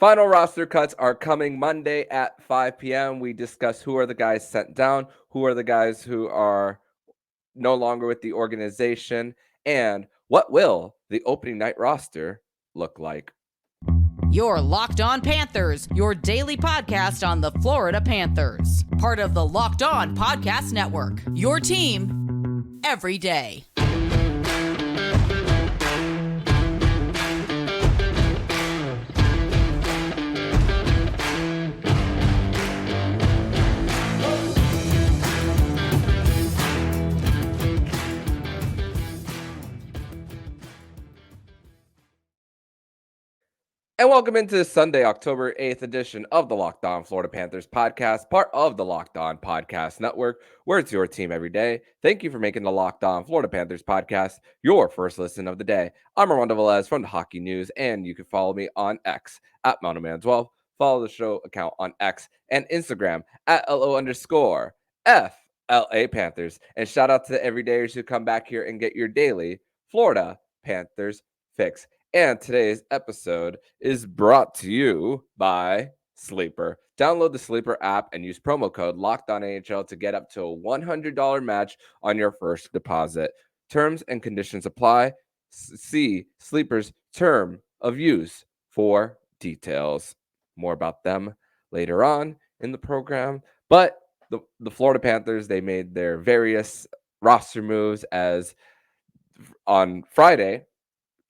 Final roster cuts are coming Monday at 5 p.m. We discuss who are the guys sent down, who are the guys who are no longer with the organization, and what will the opening night roster look like. You're Locked On Panthers, your daily podcast on the Florida Panthers. Part of the Locked On Podcast Network, your team every day. And welcome into the Sunday, October 8th edition of the Locked On Florida Panthers podcast, part of the Locked On Podcast Network, where it's your team every day. Thank you for making the Locked On Florida Panthers podcast your first listen of the day. I'm Armando Velez from the Hockey News, and you can follow me on X at MountainMan12. Follow the show account on X and Instagram at LO_FLA Panthers. And shout out to the everydayers who come back here and get your daily Florida Panthers fix. And today's episode is brought to you by Sleeper. Download the Sleeper app and use promo code LOCKEDONAHL to get up to a $100 match on your first deposit. Terms and conditions apply. See Sleeper's term of use for details. More about them later on in the program. But the Florida Panthers, they made their various roster moves as on Friday.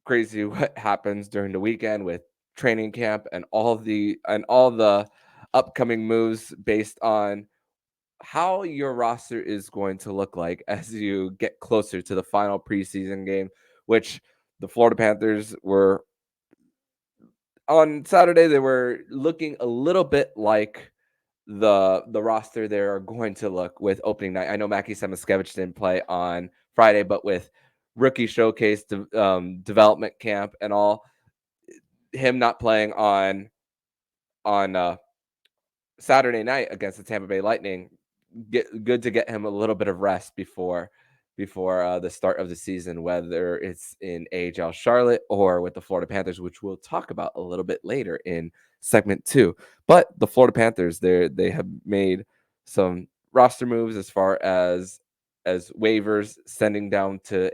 Crazy what happens during the weekend with training camp and all the upcoming moves based on how your roster is going to look like as you get closer to the final preseason game, which the Florida Panthers were on Saturday. They were looking a little bit like the roster they are going to look with opening night. I know Mackie Samoskevich didn't play on Friday, but with rookie showcase development camp and all, him not playing on Saturday night against the Tampa Bay Lightning, good to get him a little bit of rest before the start of the season, whether it's in AHL Charlotte or with the Florida Panthers, which we'll talk about a little bit later in segment 2. But the Florida Panthers, they have made some roster moves as far as waivers, sending down to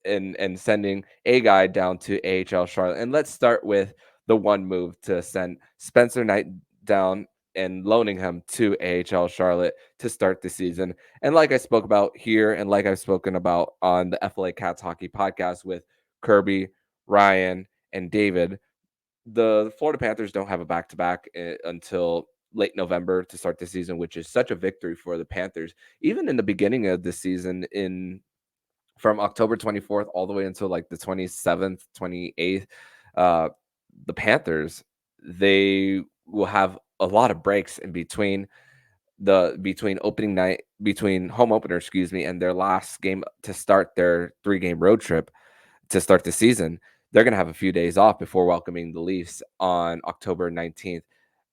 and sending a guy down to AHL Charlotte. And let's start with the one move to send Spencer Knight down and loaning him to AHL Charlotte to start the season. And like I spoke about here, and like I've spoken about on the FLA Cats Hockey podcast with Kirby, Ryan, and David, the Florida Panthers don't have a back-to-back until late November to start the season, which is such a victory for the Panthers. Even in the beginning of the season, from October 24th all the way until like the 27th, 28th, the Panthers, they will have a lot of breaks in between opening night, between home opener, and their last game to start their 3-game road trip to start the season. They're going to have a few days off before welcoming the Leafs on October 19th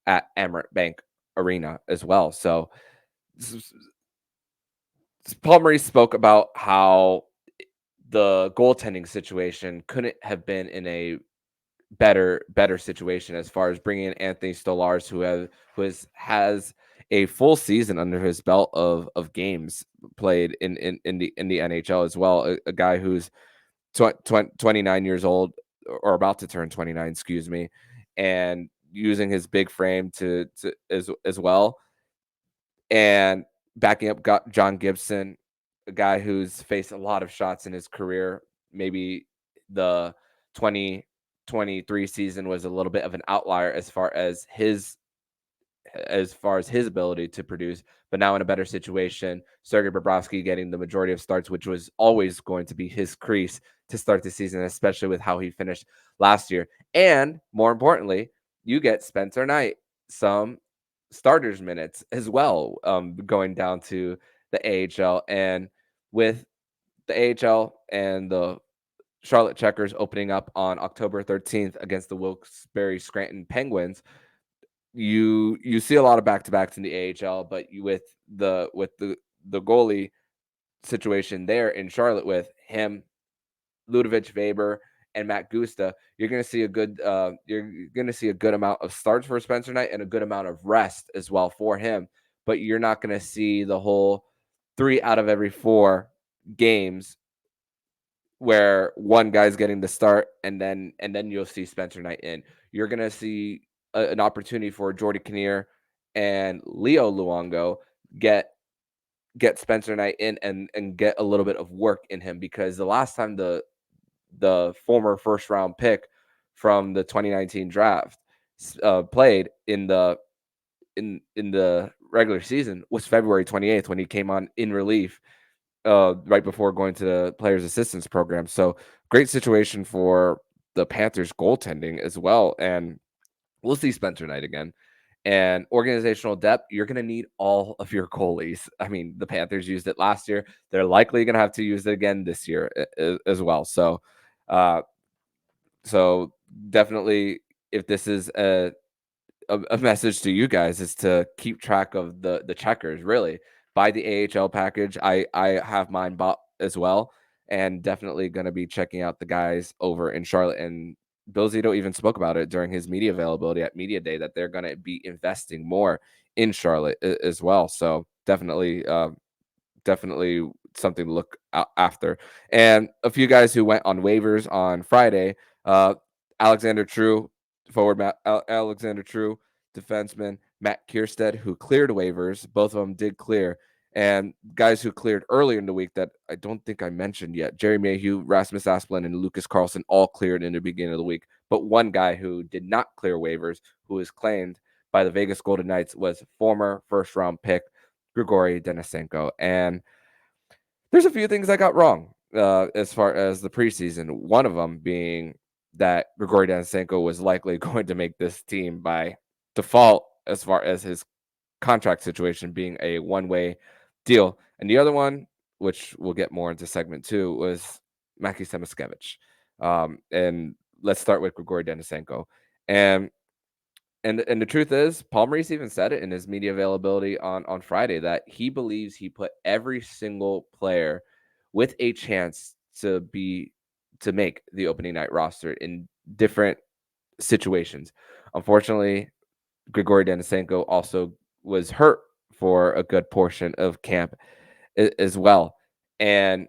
at Emirates Bank Arena as well. So Paul Maurice spoke about how the goaltending situation couldn't have been in a better situation as far as bringing in Anthony Stolarz, who has a full season under his belt of games played in the NHL as well. A guy who's 29 years old, or about to turn 29, and using his big frame to as well, and backing up John Gibson, a guy who's faced a lot of shots in his career. Maybe the 2023 season was a little bit of an outlier as far as his ability to produce, but now in a better situation. Sergei Bobrovsky getting the majority of starts, which was always going to be his crease to start the season, especially with how he finished last year. And more importantly, you get Spencer Knight some starters minutes as well, going down to the AHL. And with the AHL and the Charlotte Checkers opening up on October 13th against the Wilkes-Barre Scranton Penguins, you see a lot of back-to-backs in the AHL, but with the goalie situation there in Charlotte with him, Ludovic Weber, and Matt Gusta, you're going to see a good amount of starts for Spencer Knight and a good amount of rest as well for him. But you're not going to see the whole 3 out of every 4 games where one guy's getting the start and then you'll see Spencer Knight in. You're going to see an opportunity for Jordy Kinnear and Leo Luongo get Spencer Knight in and get a little bit of work in him, because the last time the former first round pick from the 2019 draft played in the regular season was February 28th, when he came on in relief right before going to the players assistance program. So great situation for the Panthers goaltending as well. And we'll see Spencer Knight again. And organizational depth, you're going to need all of your goalies. I mean, the Panthers used it last year. They're likely going to have to use it again this year as well. So, uh, so definitely, if this is a message to you guys, is to keep track of the checkers. Really, buy the AHL package. I have mine bought as well, and definitely going to be checking out the guys over in Charlotte. And Bill Zito even spoke about it during his media availability at Media Day, that they're going to be investing more in Charlotte as well. So definitely something to look after. And a few guys who went on waivers on Friday: Alexander True, forward Alexander True, defenseman Matt Kiersted, who cleared waivers. Both of them did clear. And guys who cleared earlier in the week that I don't think I mentioned yet: Jerry Mayhew, Rasmus Asplund, and Lucas Carlson all cleared in the beginning of the week. But one guy who did not clear waivers, who was claimed by the Vegas Golden Knights, was former first-round pick Grigori Denisenko. And there's a few things I got wrong as far as the preseason. One of them being that Grigori Denisenko was likely going to make this team by default, as far as his contract situation being a one-way deal. And the other one, which we'll get more into segment 2, was Maki Semiskevich. And let's start with Grigori Denisenko. And the truth is, Paul Maurice even said it in his media availability on Friday, that he believes he put every single player with a chance to make the opening night roster in different situations. Unfortunately, Grigori Denisenko also was hurt for a good portion of camp as well, and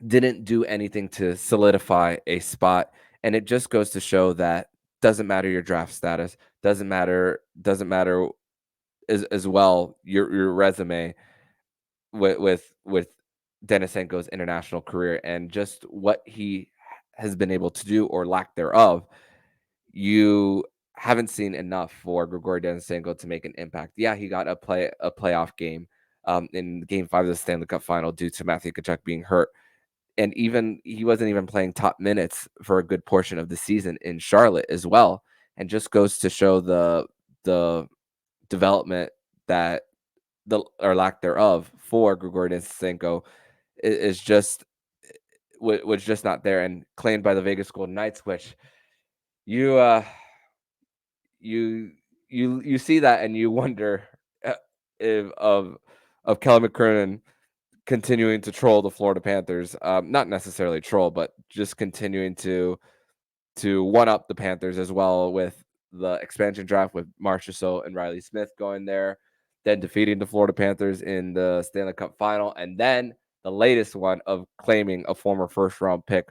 didn't do anything to solidify a spot. And it just goes to show that doesn't matter your draft status, doesn't matter as well your resume with Denisenko's international career and just what he has been able to do, or lack thereof. You haven't seen enough for Grigori Denisenko to make an impact. Yeah, he got a playoff game in Game 5 of the Stanley Cup Final due to Matthew Tkachuk being hurt, and even he wasn't even playing top minutes for a good portion of the season in Charlotte as well. And just goes to show the development that the or lack thereof for Grigori Denisenko is just was just not there, and claimed by the Vegas Golden Knights, which you you see that and you wonder if of Kelly McCrimmon continuing to troll the Florida Panthers. Not necessarily troll, but just continuing to one up the Panthers as well, with the expansion draft with Marchessault and Riley Smith going there, then defeating the Florida Panthers in the Stanley Cup Final, and then the latest one of claiming a former first round pick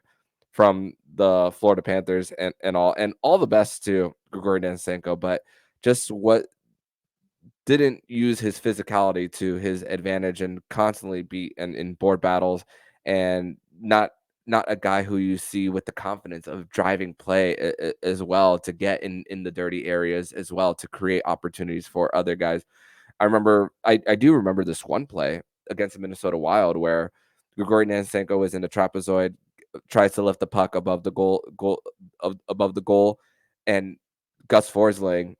from the Florida Panthers, and all the best to Grigori Denisenko, but just what didn't use his physicality to his advantage and constantly be in board battles, and not a guy who you see with the confidence of driving play as well, to get in the dirty areas as well, to create opportunities for other guys. I do remember this one play against the Minnesota Wild where Grigori Denisenko was in the trapezoid, tries to lift the puck above the above the goal, and Gus Forsling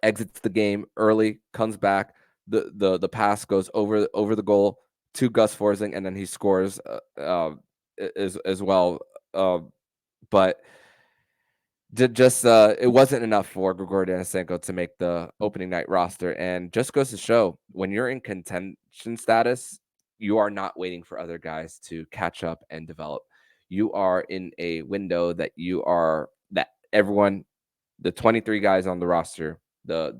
exits the game early, comes back. The pass goes over the goal to Gus Forsling, and then he scores as well. But just it wasn't enough for Grigori Denisenko to make the opening night roster, and just goes to show, when you're in contention status, you are not waiting for other guys to catch up and develop. you are in a window that everyone, the 23 guys on the roster, the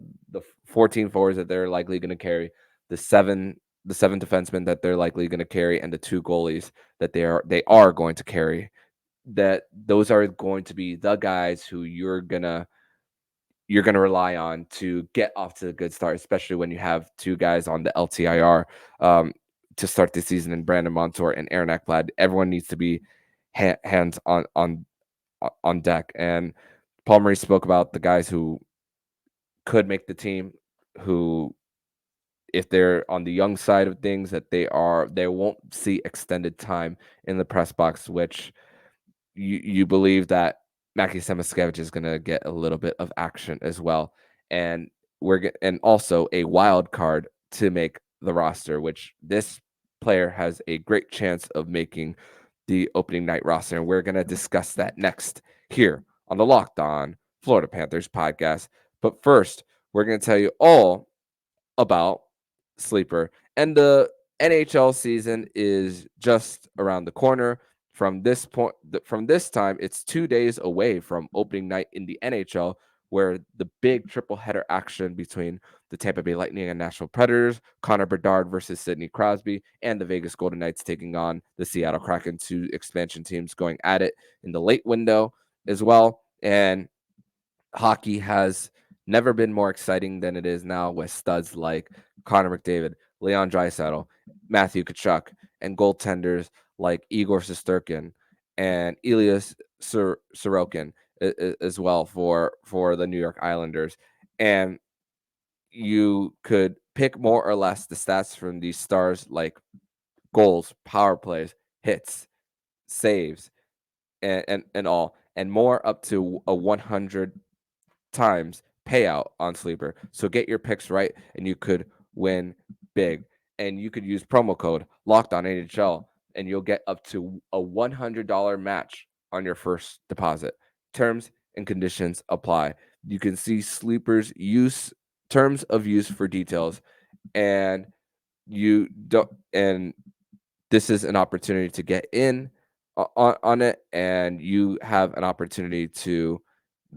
14 forwards that they're likely going to carry, the seven defensemen that they're likely going to carry, and the two goalies that they are going to carry, that those are going to be the guys who you're gonna rely on to get off to a good start, especially when you have two guys on the LTIR to start the season in Brandon Montour and Aaron Ekblad. Everyone needs to be hands on deck. And Paul Maurice spoke about the guys who could make the team, who, if they're on the young side of things, that they won't see extended time in the press box, which you believe that Mackie Samoskevich is going to get a little bit of action as well, and and also a wild card to make the roster, which this player has a great chance of making the opening night roster, and we're going to discuss that next here on the Locked On Florida Panthers podcast. But first, we're going to tell you all about Sleeper. And the NHL season is just around the corner. From this time, it's 2 days away from opening night in the NHL, where the big triple header action between the Tampa Bay Lightning and Nashville Predators, Connor Bedard versus Sidney Crosby, and the Vegas Golden Knights taking on the Seattle Kraken, two expansion teams going at it in the late window as well. And hockey has never been more exciting than it is now, with studs like Connor McDavid, Leon Draisaitl, Matthew Tkachuk, and goaltenders like Igor Shesterkin and Elias Sorokin as well for the New York Islanders. And you could pick more or less the stats from these stars, like goals, power plays, hits, saves, and all, and more, up to a 100 times payout on Sleeper. So get your picks right, and you could win big. And you could use promo code Locked On NHL, and you'll get up to a $100 match on your first deposit. Terms and conditions apply. You can see Sleeper's terms of use for details, and you don't. And this is an opportunity to get in on it, and you have an opportunity to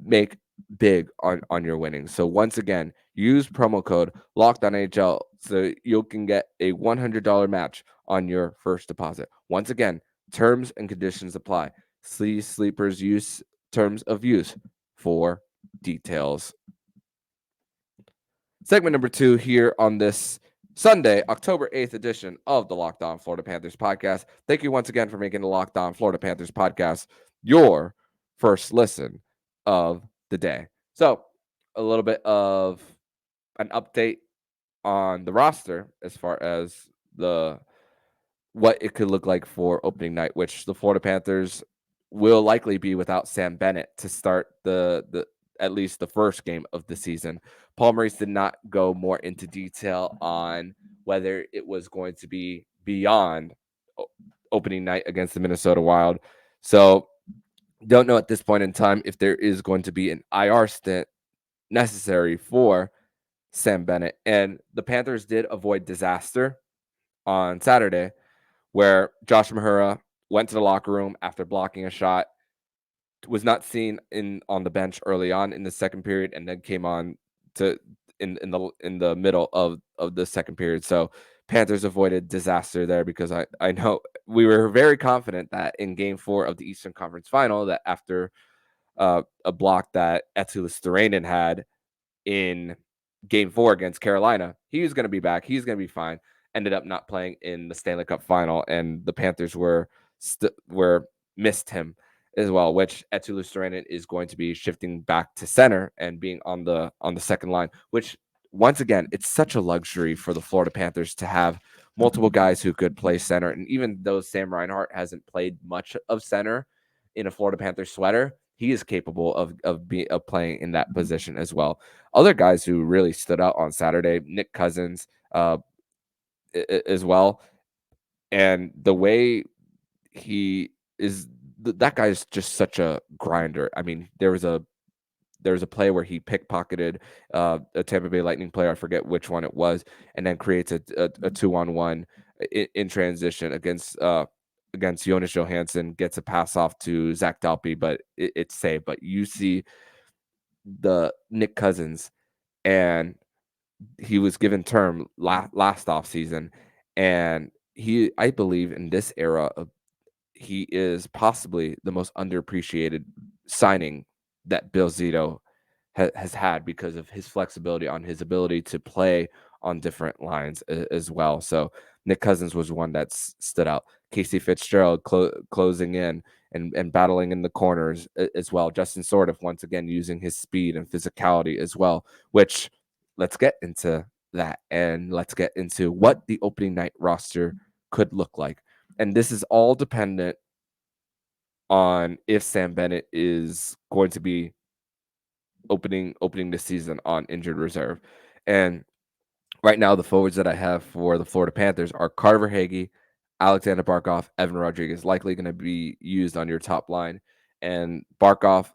make big on your winnings. So once again, use promo code Locked On NHL so you can get a $100 match on your first deposit. Once again, terms and conditions apply. See Sleeper's terms of use for details. Segment number 2 here on this Sunday, October 8th edition of the Locked On Florida Panthers podcast. Thank you once again for making the Locked On Florida Panthers podcast your first listen of the day. So, a little bit of an update on the roster as far as what it could look like for opening night, which the Florida Panthers will likely be without Sam Bennett to start the at least the first game of the season. Paul Maurice did not go more into detail on whether it was going to be beyond opening night against the Minnesota Wild. So don't know at this point in time if there is going to be an IR stint necessary for Sam Bennett. And the Panthers did avoid disaster on Saturday, where Josh Mahura went to the locker room after blocking a shot, was not seen on the bench early on in the second period, and then came on to in the middle of the second period. So Panthers avoided disaster there, because I know we were very confident that in Game 4 of the Eastern Conference Final, that after a block that Eetu Luostarinen had in Game 4 against Carolina, he was going to be back. He's going to be fine. Ended up not playing in the Stanley Cup Final, and the Panthers were missed him as well, which Eetu Luostarinen is going to be shifting back to center and being on the second line, which, once again, it's such a luxury for the Florida Panthers to have multiple guys who could play center. And even though Sam Reinhart hasn't played much of center in a Florida Panthers sweater, he is capable of playing in that position as well. Other guys who really stood out on Saturday, Nick Cousins as well. And the way he is, that guy is just such a grinder. I mean, there was a play where he pickpocketed a Tampa Bay Lightning player, I forget which one it was, and then creates a 2-on-1 in transition against against Jonas Johansson, gets a pass off to Zach Dalpe, but it's saved. But you see the Nick Cousins, and he was given term last offseason, and I believe in this era of he is possibly the most underappreciated signing that Bill Zito has had because of his flexibility on his ability to play on different lines as well. So Nick Cousins was one that stood out. Casey Fitzgerald closing in and battling in the corners as well. Justin Sordiff once again using his speed and physicality as well, which let's get into that, and let's get into what the opening night roster could look like. And this is all dependent on if Sam Bennett is going to be opening the season on injured reserve. And right now, the forwards that I have for the Florida Panthers are Carter Hagee, Alexander Barkov, Evan Rodriguez, likely going to be used on your top line. And Barkov,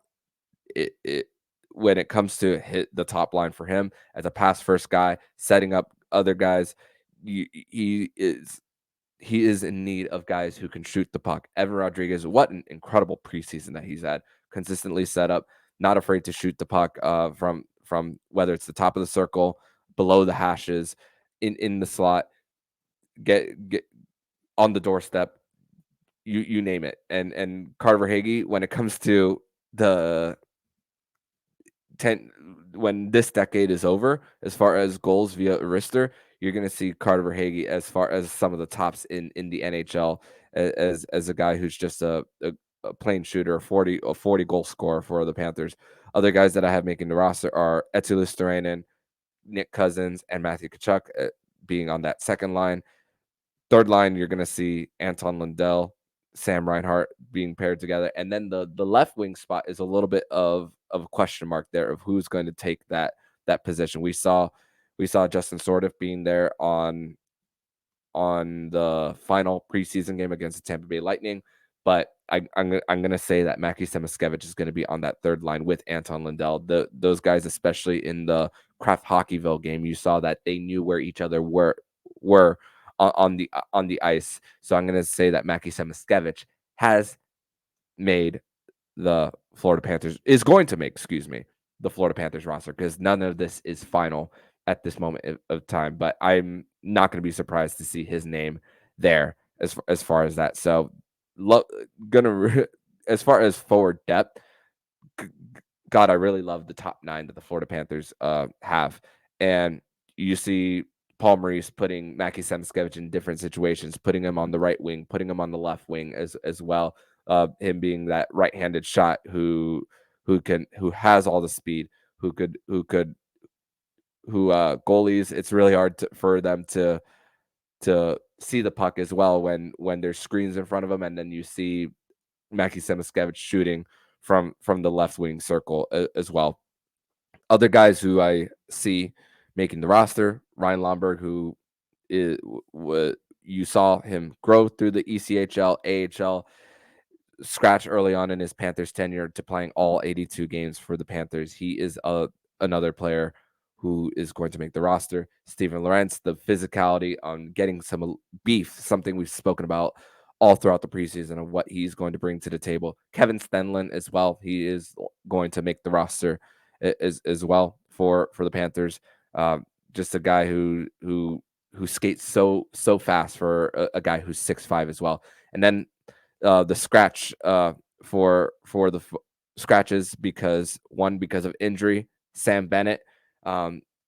when it comes to hit the top line for him as a pass first guy, setting up other guys, he is in need of guys who can shoot the puck. Evan Rodriguez, what an incredible preseason that he's had, consistently set up, not afraid to shoot the puck from whether it's the top of the circle, below the hashes, in the slot, get on the doorstep, you name it. And Carter Hagee, when it comes to the 10 when this decade is over, as far as goals via Arister, you're going to see Carter Hagee as far as some of the tops in the NHL as a guy who's just a plain shooter, a 40 goal scorer for the Panthers. Other guys that I have making the roster are Eetu Luostarinen, Nick Cousins, and Matthew Tkachuk being on that second line. Third line, you're going to see Anton Lundell, Sam Reinhart being paired together. And then the left wing spot is a little bit of a question mark there of who's going to take that position. We saw Justin Sordiff being there on the final preseason game against the Tampa Bay Lightning. But I'm going to say that Mackie Samoskevich is going to be on that third line with Anton Lundell. Those guys, especially in the Kraft Hockeyville game, you saw that they knew where each other were on the ice. So I'm going to say that Mackie Samoskevich has made the Florida Panthers is going to make, the Florida Panthers roster, because none of this is final at this moment of time. But I'm not going to be surprised to see his name there as far as that. So as far as forward depth, God, I really love the top 9 that the Florida Panthers have. And you see Paul Maurice putting Mackie Samoskevich in different situations, putting him on the right wing, putting him on the left wing as well. Him being that right-handed shot who has all the speed, who goalies, it's really hard for them to see the puck as well when there's screens in front of them, and then you see Mackie Samoskevich shooting from the left wing circle as well. Other guys who I see making the roster, Ryan Lomberg, who you saw him grow through the ECHL, AHL, scratch early on in his Panthers tenure to playing all 82 games for the Panthers. He is another player who is going to make the roster. Steven Lorentz, the physicality on getting some beef, something we've spoken about all throughout the preseason of what he's going to bring to the table. Kevin Stenlund as well. He is going to make the roster as well for the Panthers. Just a guy who skates so fast for a guy who's 6'5" as well. And then the scratch for the scratches because of injury, Sam Bennett.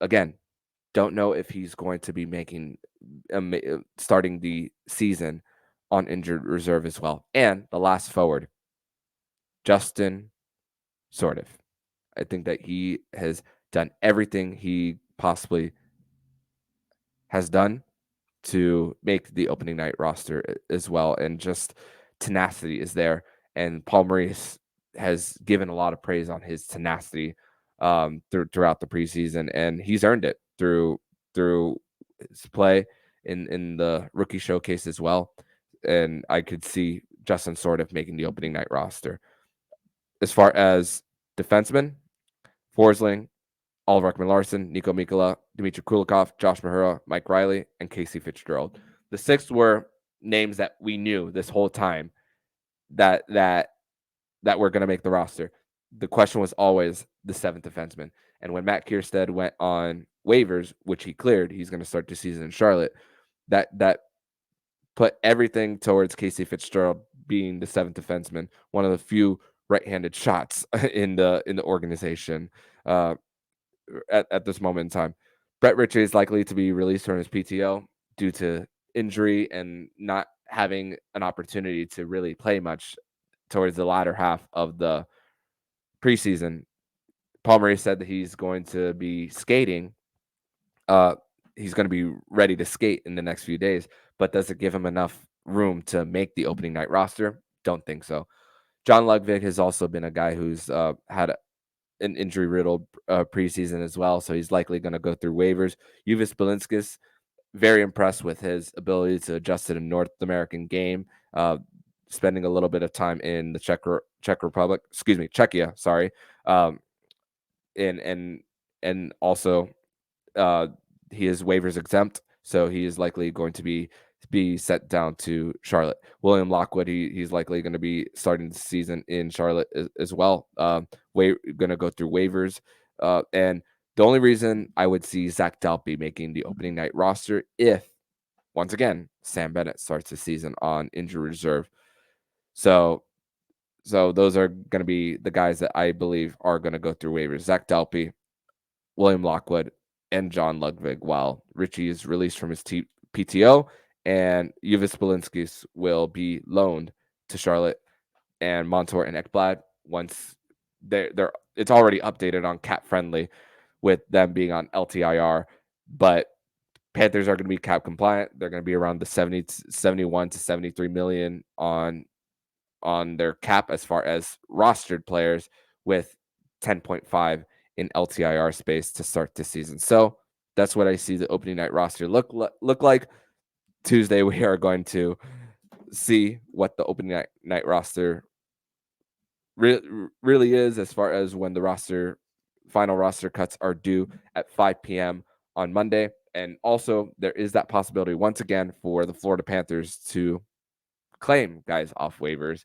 Again, don't know if he's going to be making starting the season on injured reserve as well. And the last forward, Justin Sordiff. I think that he has done everything he possibly has done to make the opening night roster as well. And just tenacity is there. And Paul Maurice has given a lot of praise on his tenacity throughout the preseason, and he's earned it through his play in the rookie showcase as well. And I could see Justin Sordiff making the opening night roster. As far as defensemen, Forsling, Oliver Ekman-Larsson, Nico Mikkola, Dmitry Kulikov, Josh Mahura, Mike Riley, and Casey Fitzgerald. The 6 were names that we knew this whole time that that that were going to make the roster. The question was always the seventh defenseman. And when Matt Kiersted went on waivers, which he cleared, he's going to start the season in Charlotte. That put everything towards Casey Fitzgerald being the seventh defenseman, one of the few right-handed shots in the organization uh, at this moment in time. Brett Ritchie is likely to be released from his PTO due to injury and not having an opportunity to really play much towards the latter half of the preseason. Paul Murray said that he's going to be skating. He's going to be ready to skate in the next few days, but does it give him enough room to make the opening night roster? Don't think so. John Ludwig has also been a guy who's had an injury-riddled preseason as well, so he's likely going to go through waivers. Uvis Belinskis, very impressed with his ability to adjust to the North American game, spending a little bit of time in the Czech Republic, Czechia, sorry, and also he is waivers exempt, so he is likely going to be sent down to Charlotte. William Lockwood, he's likely going to be starting the season in Charlotte as well. Going to go through waivers, and the only reason I would see Zach Dalpe making the opening night roster if, once again, Sam Bennett starts the season on injury reserve. So those are going to be the guys that I believe are going to go through waivers: Zach Dalpe, William Lockwood, and John Ludwig, while Richie is released from his PTO, and Uvis Belinskis will be loaned to Charlotte, and Montour and Ekblad, once they're it's already updated on Cap Friendly with them being on LTIR, but Panthers are going to be cap compliant. They're going to be around the 71 to 73 million on their cap as far as rostered players, with 10.5 in LTIR space to start this season. So that's what I see the opening night roster look like. Tuesday, we are going to see what the opening night roster really is, as far as when the final roster cuts are due at 5 p.m. on Monday. And also, there is that possibility once again for the Florida Panthers to claim guys off waivers,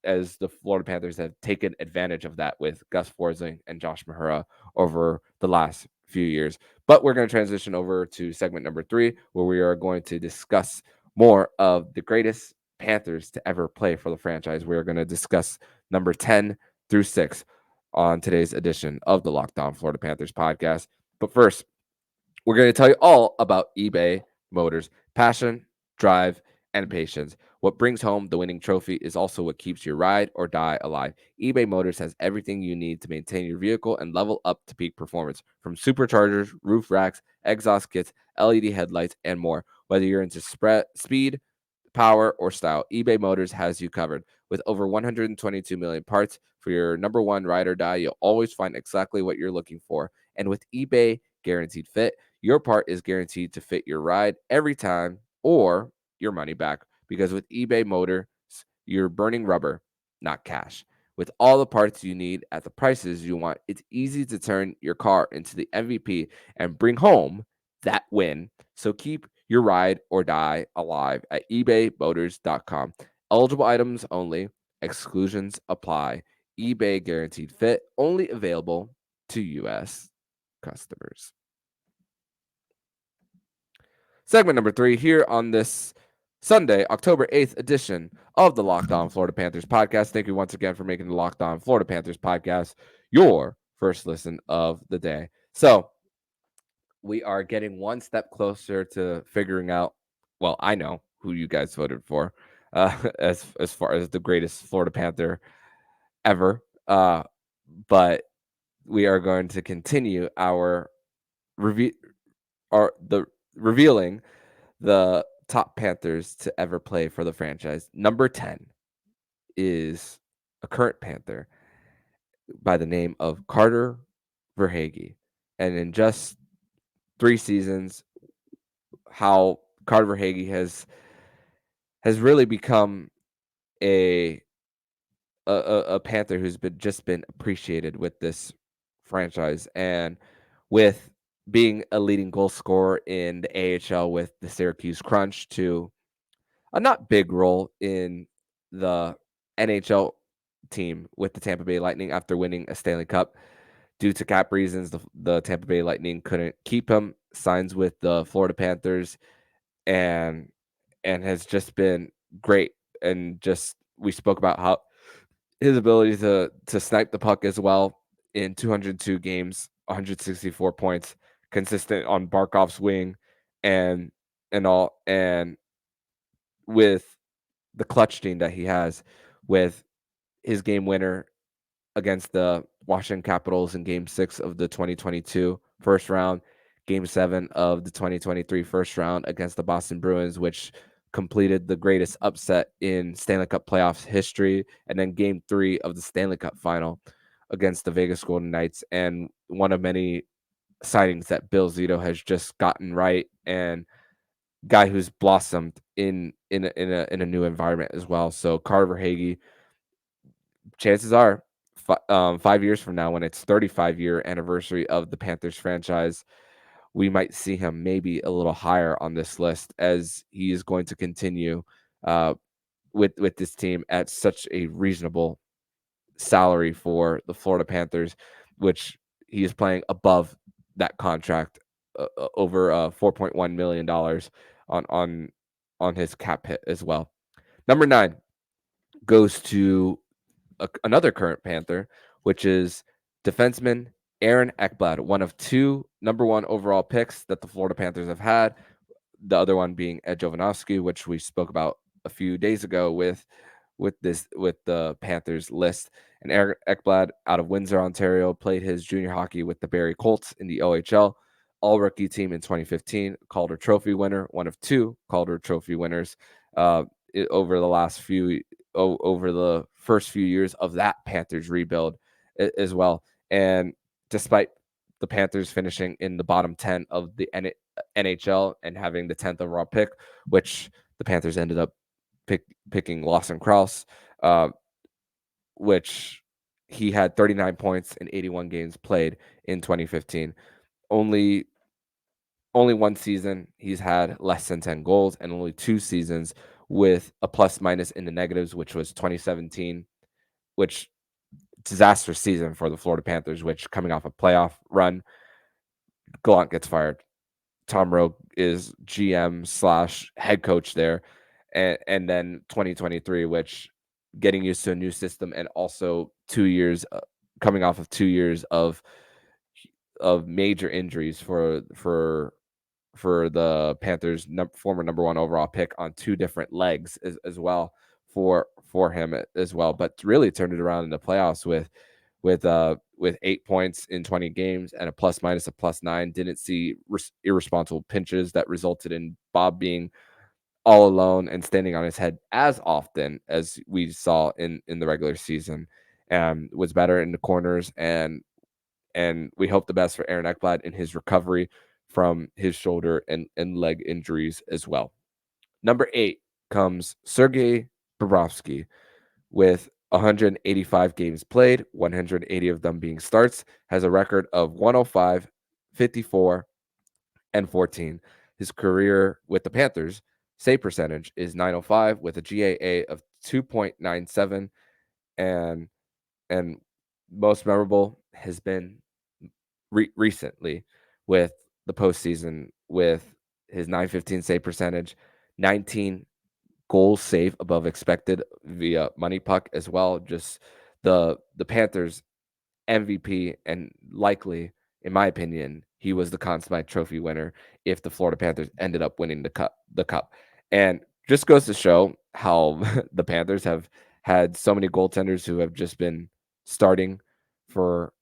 as the Florida Panthers have taken advantage of that with Gus Forsling and Josh Mahura over the last few years. But we're going to transition over to segment number 3, where we are going to discuss more of the greatest Panthers to ever play for the franchise. We are going to discuss number 10 through 6 on today's edition of the Locked On Florida Panthers podcast. But first, we're going to tell you all about eBay Motors. Passion, drive, and patience. What brings home the winning trophy is also what keeps your ride or die alive. eBay Motors has everything you need to maintain your vehicle and level up to peak performance, from superchargers, roof racks, exhaust kits, LED headlights, and more. Whether you're into speed, power, or style, eBay Motors has you covered. With over 122 million parts for your number one ride or die, you'll always find exactly what you're looking for. And with eBay Guaranteed Fit, your part is guaranteed to fit your ride every time, or your money back. Because with eBay Motors, you're burning rubber, not cash. With all the parts you need at the prices you want, it's easy to turn your car into the MVP and bring home that win. So keep your ride or die alive at ebaymotors.com. Eligible items only. Exclusions apply. eBay Guaranteed Fit, only available to U.S. customers. Segment number 3 here on this Sunday, October 8th edition of the Locked On Florida Panthers podcast. Thank you once again for making the Locked On Florida Panthers podcast your first listen of the day. So we are getting one step closer to figuring out, well, I know who you guys voted for as far as the greatest Florida Panther ever. But we are going to continue our revealing the top Panthers to ever play for the franchise. Number 10 is a current Panther by the name of Carter Verhaeghe. And in just 3 seasons, how Carter Verhaeghe has really become a Panther who's been appreciated with this franchise, and with being a leading goal scorer in the AHL with the Syracuse Crunch, to a not big role in the NHL team with the Tampa Bay Lightning after winning a Stanley Cup. Due to cap reasons, the Tampa Bay Lightning couldn't keep him. Signs with the Florida Panthers, and has just been great. And just we spoke about how his ability to snipe the puck as well in 202 games, 164 points, consistent on Barkov's wing, and and with the clutch gene that he has, with his game winner against the Washington Capitals in Game 6 of the 2022 first round, Game 7 of the 2023 first round against the Boston Bruins, which completed the greatest upset in Stanley Cup playoffs history, and then Game 3 of the Stanley Cup final against the Vegas Golden Knights, and one of many signings that Bill Zito has just gotten right, and guy who's blossomed in a new environment as well. So Carter Hagee, chances are 5 years from now, when it's 35-year anniversary of the Panthers franchise, we might see him maybe a little higher on this list, as he is going to continue uh, with this team at such a reasonable salary for the Florida Panthers, which he is playing above that contract, over $4.1 million on his cap hit as well. Number 9 goes to another current Panther, which is defenseman Aaron Ekblad, one of 2 number 1 overall picks that the Florida Panthers have had. The other one being Ed Jovanovski, which we spoke about a few days ago with the Panthers list. And Aaron Ekblad, out of Windsor, Ontario, played his junior hockey with the Barrie Colts in the OHL, all rookie team in 2015, Calder Trophy winner, one of 2 Calder Trophy winners uh, over the over the first few years of that Panthers rebuild as well. And despite the Panthers finishing in the bottom 10 of the NHL and having the 10th overall pick, which the Panthers ended up picking Lawson Krause, which he had 39 points in 81 games played in 2015. Only one season he's had less than 10 goals, and only 2 seasons with a plus minus in the negatives, which was 2017, which disastrous season for the Florida Panthers, which coming off a playoff run, Gallant gets fired. Tom Rowe is GM / head coach there. And then 2023, which getting used to a new system, and also 2 years coming off of 2 years of major injuries for the Panthers former number 1 overall pick on 2 different legs as well for him as well, but really turned it around in the playoffs with 8 points in 20 games and a plus minus of +9. Didn't see irresponsible pinches that resulted in Bob being all alone and standing on his head as often as we saw in the regular season. Was better in the corners, and we hope the best for Aaron Ekblad in his recovery from his shoulder and leg injuries as well. Number 8 comes Sergei Bobrovsky, with 185 games played, 180 of them being starts, has a record of 105, 54, and 14. His career with the Panthers save percentage is .905 with a GAA of 2.97, and most memorable has been recently with the postseason, with his .915 save percentage, 19 goals save above expected via money puck as well. Just the Panthers MVP, and likely, in my opinion, he was the Conn Smythe Trophy winner if the Florida Panthers ended up winning the cup. And just goes to show how the Panthers have had so many goaltenders who have just been starting for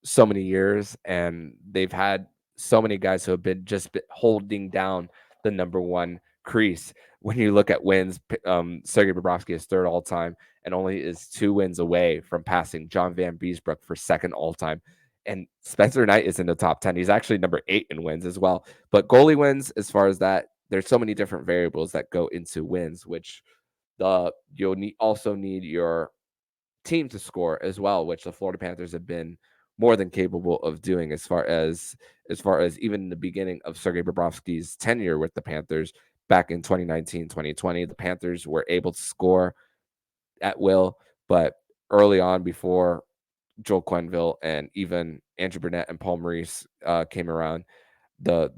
so many years, and they've had so many guys who have been holding down the number 1 crease. When you look at wins, Sergei Bobrovsky is 3rd all time and only is 2 wins away from passing John Van Beesbrook for 2nd all time. And Spencer Knight is in the top 10. He's actually number 8 in wins as well. But goalie wins, as far as that, there's so many different variables that go into wins, which you'll also need your team to score as well, which the Florida Panthers have been more than capable of doing, as far as even in the beginning of Sergei Bobrovsky's tenure with the Panthers, back in 2019, 2020. The Panthers were able to score at will, but early on, before Joel Quenneville and even Andrew Burnett and Paul Maurice came around, the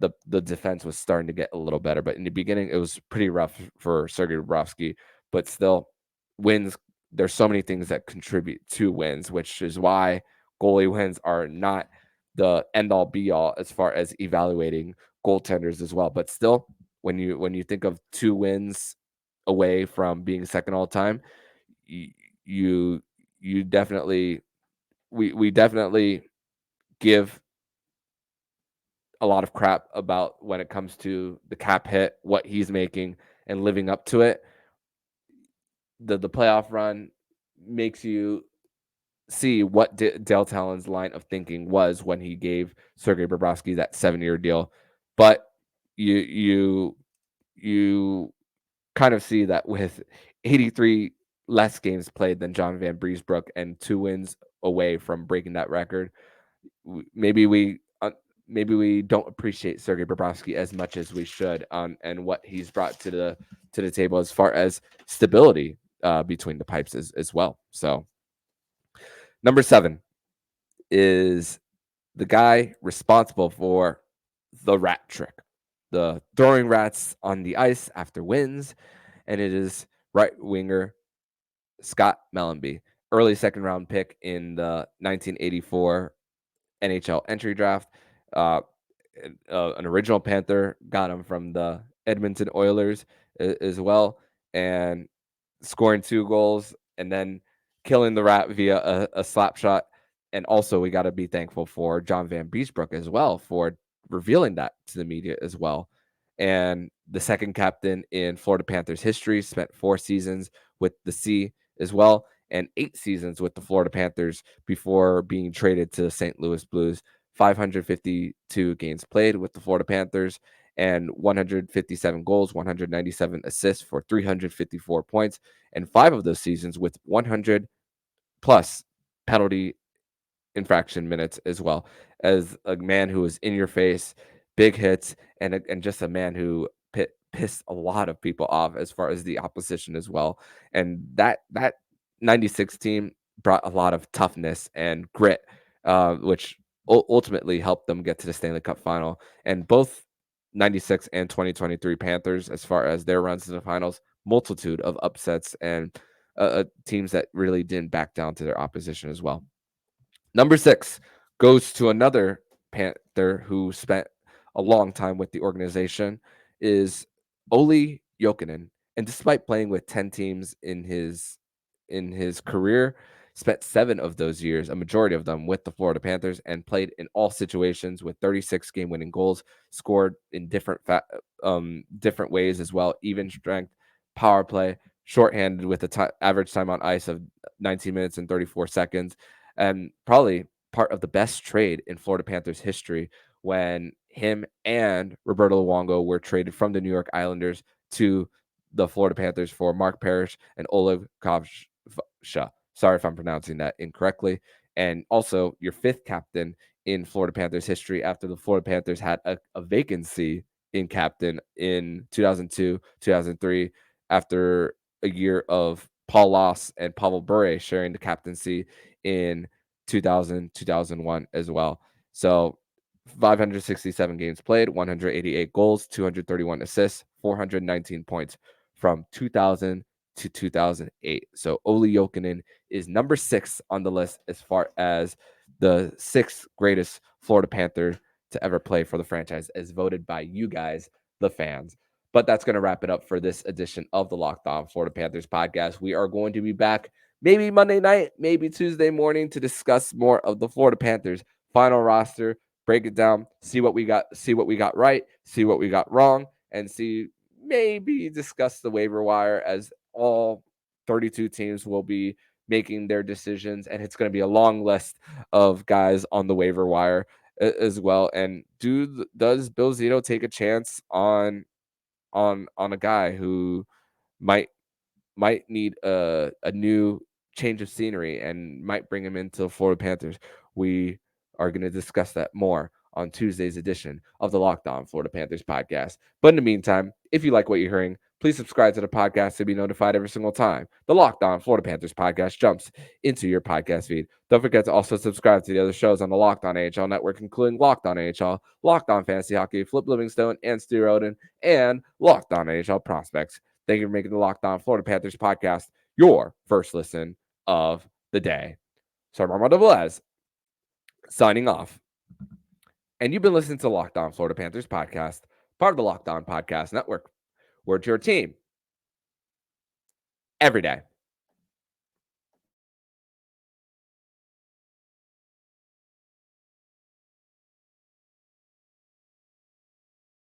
defense was starting to get a little better. But in the beginning, it was pretty rough for Sergei Bobrovsky. But still, wins. There's so many things that contribute to wins, which is why goalie wins are not the end all be all as far as evaluating goaltenders as well. But still, when you think of 2 wins away from being second all time, you you definitely we definitely give a lot of crap about when it comes to the cap hit, what he's making, and living up to it. The playoff run makes you see what Dale Talon's line of thinking was when he gave Sergei Bobrovsky that 7-year deal. But you kind of see that with 83 less games played than John Van Briesbroek and 2 wins away from breaking that record, maybe we don't appreciate Sergei Bobrovsky as much as we should and what he's brought to the table as far as stability between the pipes as well. So number 7 is the guy responsible for the rat trick, the throwing rats on the ice after wins, and it is right winger Scott Mellanby, early second round pick in the 1984 NHL entry draft. Uh, an original Panther, got him from the Edmonton Oilers as well, and scoring 2 goals and then killing the rat via a slap shot. And also, we got to be thankful for John Van Beesbrook as well for revealing that to the media as well. And the second captain in Florida Panthers history, spent 4 seasons with the C as well, and 8 seasons with the Florida Panthers before being traded to the St. Louis Blues. 552 games played with the Florida Panthers and 157 goals, 197 assists for 354 points, and 5 of those seasons with 100 plus penalty infraction minutes as well, as a man who was in your face, big hits, and just a man who pissed a lot of people off as far as the opposition as well. And that 96 team brought a lot of toughness and grit, which ultimately helped them get to the Stanley Cup final. And both 96 and 2023 Panthers, as far as their runs to the finals, multitude of upsets and teams that really didn't back down to their opposition as well. Number 6 goes to another Panther who spent a long time with the organization, is Olli Jokinen. And despite playing with 10 teams in his career, spent 7 of those years, a majority of them, with the Florida Panthers, and played in all situations with 36 game-winning goals, scored in different ways as well, even strength, power play, shorthanded with average time on ice of 19 minutes and 34 seconds, and probably part of the best trade in Florida Panthers history, when him and Roberto Luongo were traded from the New York Islanders to the Florida Panthers for Mark Parrish and Oleg Kovsha. Sorry if I'm pronouncing that incorrectly. And also your 5th captain in Florida Panthers history, after the Florida Panthers had a vacancy in captain in 2002, 2003, after a year of Paul Loss and Pavel Bure sharing the captaincy in 2000, 2001 as well. So 567 games played, 188 goals, 231 assists, 419 points from 2000 to 2008. So Olli Jokinen is number 6 on the list as far as the 6th greatest Florida Panther to ever play for the franchise, as voted by you guys, the fans. But that's going to wrap it up for this edition of the Locked On Florida Panthers podcast. We are going to be back maybe Monday night, maybe Tuesday morning, to discuss more of the Florida Panthers final roster, break it down, see what we got right, see what we got wrong, and maybe discuss the waiver wire, as all 32 teams will be making their decisions, and it's going to be a long list of guys on the waiver wire as well. And does Bill Zito take a chance on a guy who might need a new change of scenery and might bring him into the Florida Panthers? We are going to discuss that more on Tuesday's edition of the Locked On Florida Panthers podcast. But in the meantime, if you like what you're hearing, please subscribe to the podcast to be notified every single time the Locked On Florida Panthers podcast jumps into your podcast feed. Don't forget to also subscribe to the other shows on the Locked On AHL network, including Locked On AHL, Locked On Fantasy Hockey, Flip Livingstone, and Stu Roden, and Locked On AHL Prospects. Thank you for making the Locked On Florida Panthers podcast your first listen of the day. So Armando Velez signing off. And you've been listening to Locked On Florida Panthers podcast, part of the Locked On Podcast Network. We're your team every day.